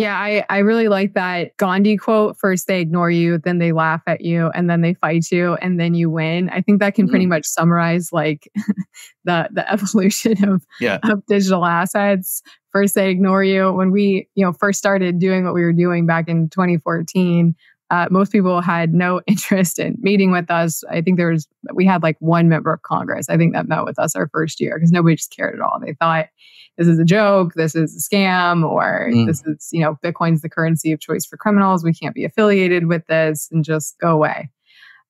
Yeah, I really like that Gandhi quote. First they ignore you, then they laugh at you, and then they fight you, and then you win. I think that can pretty much summarize like the evolution of digital assets. First they ignore you. When we first started doing what we were doing back in 2014, most people had no interest in meeting with us. I think we had like one member of Congress, I think, that met with us our first year because nobody just cared at all. They thought this is a joke, this is a scam, or this is, Bitcoin's the currency of choice for criminals. We can't be affiliated with this, and just go away.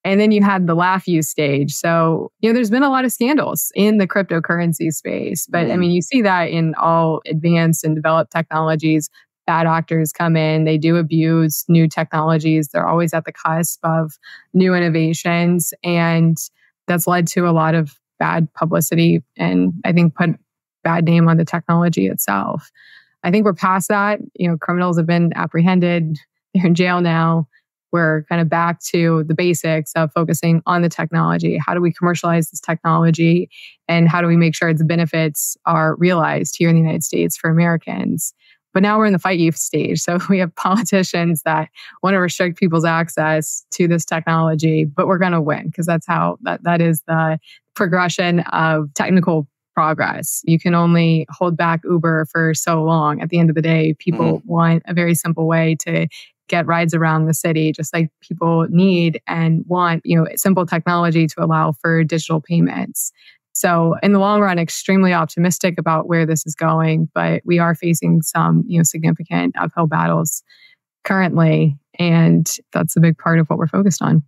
And then you had the laugh you stage. So, there's been a lot of scandals in the cryptocurrency space. But I mean, you see that in all advanced and developed technologies. Bad actors come in, they do abuse new technologies. They're always at the cusp of new innovations. And that's led to a lot of bad publicity and I think put bad name on the technology itself. I think we're past that. Criminals have been apprehended. They're in jail now. We're kind of back to the basics of focusing on the technology. How do we commercialize this technology? And how do we make sure its benefits are realized here in the United States for Americans? But now we're in the fight you stage. So we have politicians that want to restrict people's access to this technology, but we're going to win because that is the progression of technical progress. You can only hold back Uber for so long. At the end of the day, people want a very simple way to get rides around the city, just like people need and want, simple technology to allow for digital payments. So in the long run, extremely optimistic about where this is going, but we are facing some, significant uphill battles currently. And that's a big part of what we're focused on.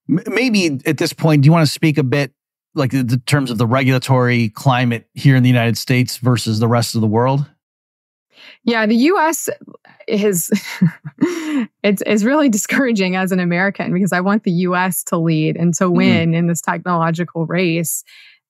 Maybe at this point, do you want to speak a bit like in terms of the regulatory climate here in the United States versus the rest of the world? Yeah, the US is it's really discouraging as an American because I want the US to lead and to win in this technological race.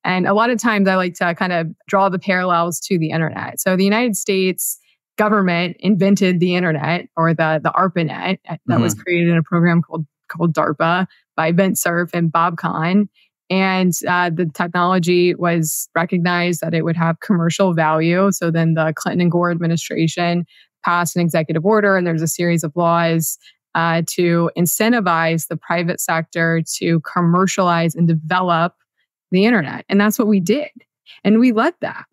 And a lot of times I like to kind of draw the parallels to the internet. So the United States government invented the internet, or the ARPANET that was created in a program called DARPA by Vint Cerf and Bob Kahn. And the technology was recognized that it would have commercial value. So then the Clinton and Gore administration passed an executive order, and there's a series of laws to incentivize the private sector to commercialize and develop the internet. And that's what we did. And we led that.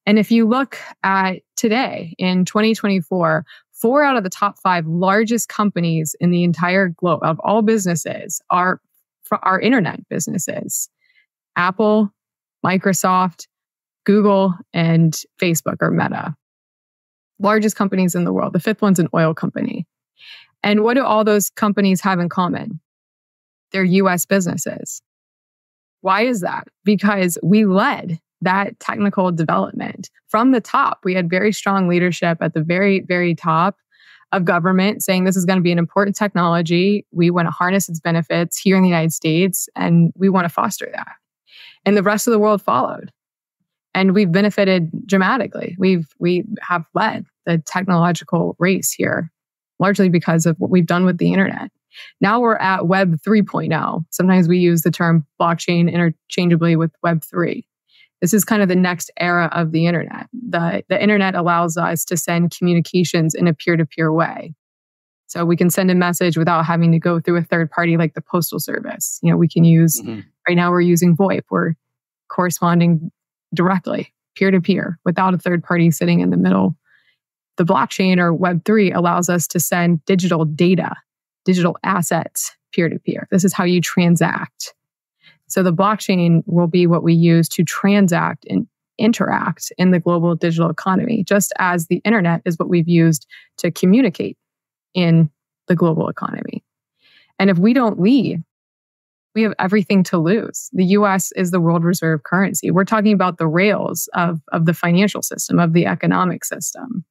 And if you look at today, in 2024, 4 out of the top 5 largest companies in the entire globe of all businesses are internet businesses. Apple, Microsoft, Google, and Facebook, or Meta. Largest companies in the world. The 5th one's an oil company. And what do all those companies have in common? They're US businesses. Why is that? Because we led that technical development from the top. We had very strong leadership at the very, very top of government saying this is going to be an important technology. We want to harness its benefits here in the United States, and we want to foster that. And the rest of the world followed. And we've benefited dramatically. We have led the technological race here, largely because of what we've done with the internet. Now we're at Web 3.0. Sometimes we use the term blockchain interchangeably with Web 3. This is kind of the next era of the internet. The internet allows us to send communications in a peer-to-peer way. So we can send a message without having to go through a third party like the Postal Service. We can use, right now we're using VoIP. We're corresponding directly, peer-to-peer, without a third party sitting in the middle. The blockchain, or Web3, allows us to send digital data, digital assets, peer-to-peer. This is how you transact. So the blockchain will be what we use to transact and interact in the global digital economy, just as the internet is what we've used to communicate in the global economy. And if we don't lead, we have everything to lose. The US is the world reserve currency. We're talking about the rails of the financial system, of the economic system.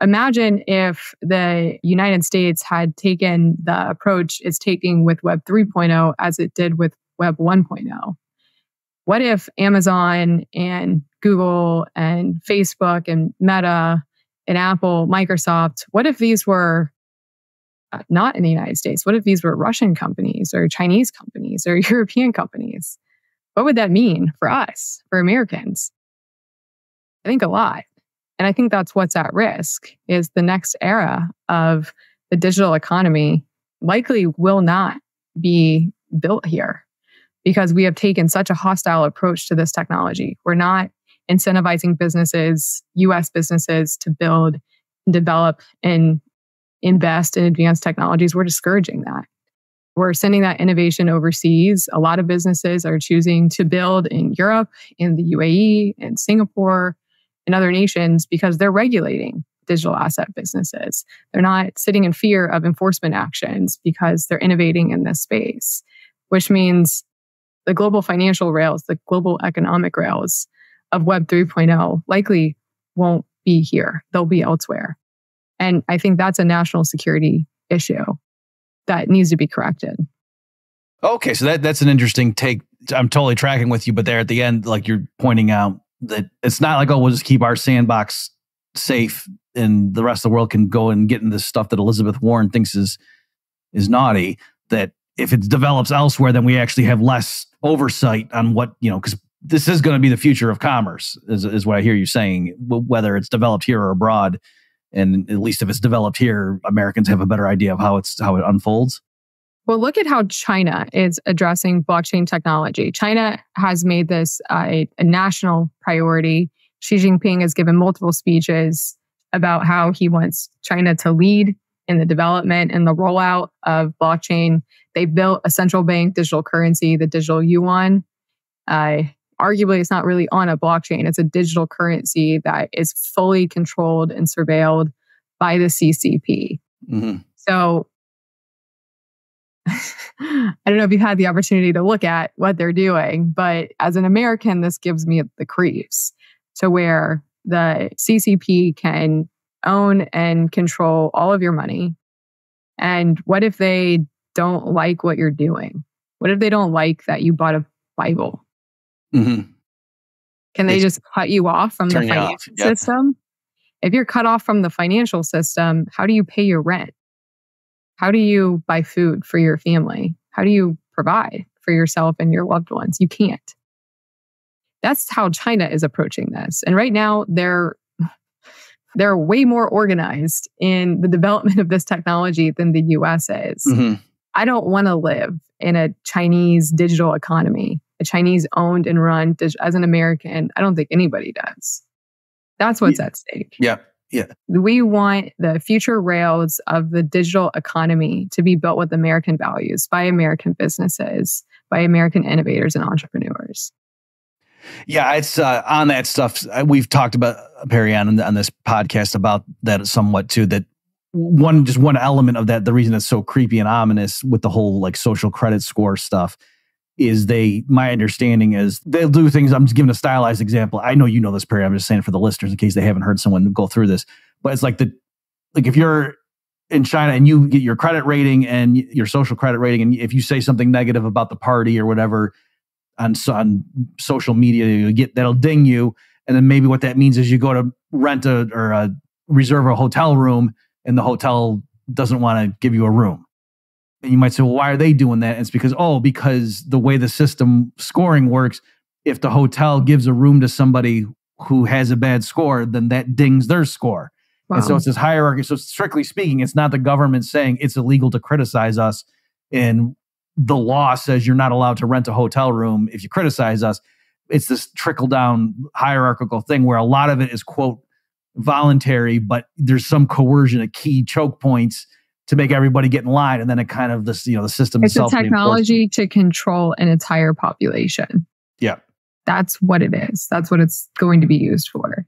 Imagine if the United States had taken the approach it's taking with Web 3.0 as it did with Web 1.0. What if Amazon and Google and Facebook and Meta and Apple, Microsoft, what if these were not in the United States? What if these were Russian companies or Chinese companies or European companies? What would that mean for us, for Americans? I think a lot. And I think that's what's at risk is the next era of the digital economy likely will not be built here because we have taken such a hostile approach to this technology. We're not incentivizing businesses, US businesses, to build, develop, and invest in advanced technologies. We're discouraging that. We're sending that innovation overseas. A lot of businesses are choosing to build in Europe, in the UAE, in Singapore, and other nations because they're regulating digital asset businesses. They're not sitting in fear of enforcement actions because they're innovating in this space, which means the global financial rails, the global economic rails of Web 3.0 likely won't be here. They'll be elsewhere. And I think that's a national security issue that needs to be corrected. Okay, so that's an interesting take. I'm totally tracking with you, but there at the end, like you're pointing out that it's not like, oh, we'll just keep our sandbox safe and the rest of the world can go and get into this stuff that Elizabeth Warren thinks is naughty. That if it develops elsewhere, then we actually have less oversight on what, because this is going to be the future of commerce, is what I hear you saying, whether it's developed here or abroad. And at least if it's developed here, Americans have a better idea of how it unfolds. Well, look at how China is addressing blockchain technology. China has made this a national priority. Xi Jinping has given multiple speeches about how he wants China to lead in the development and the rollout of blockchain. They built a central bank digital currency, the digital yuan. Arguably, it's not really on a blockchain. It's a digital currency that is fully controlled and surveilled by the CCP. Mm-hmm. So I don't know if you've had the opportunity to look at what they're doing, but as an American, this gives me the creeps to where the CCP can own and control all of your money. And what if they don't like what you're doing? What if they don't like that you bought a Bible? Mm-hmm. Can they just cut you off from the financial system? If you're cut off from the financial system, how do you pay your rent? How do you buy food for your family? How do you provide for yourself and your loved ones? You can't. That's how China is approaching this. And right now, they're way more organized in the development of this technology than the US is. Mm-hmm. I don't want to live in a Chinese digital economy, a Chinese owned and run as an American. I don't think anybody does. That's what's at stake. Yeah. Yeah. We want the future rails of the digital economy to be built with American values by American businesses, by American innovators and entrepreneurs. Yeah, it's on that stuff. We've talked about, Perianne, on this podcast about that somewhat too, that one element of that, the reason it's so creepy and ominous with the whole like social credit score stuff is my understanding is they'll do things. I'm just giving a stylized example. I know you know this, Perry. I'm just saying for the listeners in case they haven't heard someone go through this. But it's like if you're in China and you get your credit rating and your social credit rating, and if you say something negative about the party or whatever on social media, that'll ding you. And then maybe what that means is you go to rent or reserve a hotel room, and the hotel doesn't want to give you a room. And you might say, well, why are they doing that? And it's because the way the system scoring works, if the hotel gives a room to somebody who has a bad score, then that dings their score. Wow. And so it's this hierarchy. So strictly speaking, it's not the government saying it's illegal to criticize us and the law says you're not allowed to rent a hotel room if you criticize us. It's this trickle-down hierarchical thing where a lot of it is, quote, voluntary, but there's some coercion at key choke points to make everybody get in line, and then it kind of the system. It's a technology to control an entire population. Yeah, that's what it is. That's what it's going to be used for.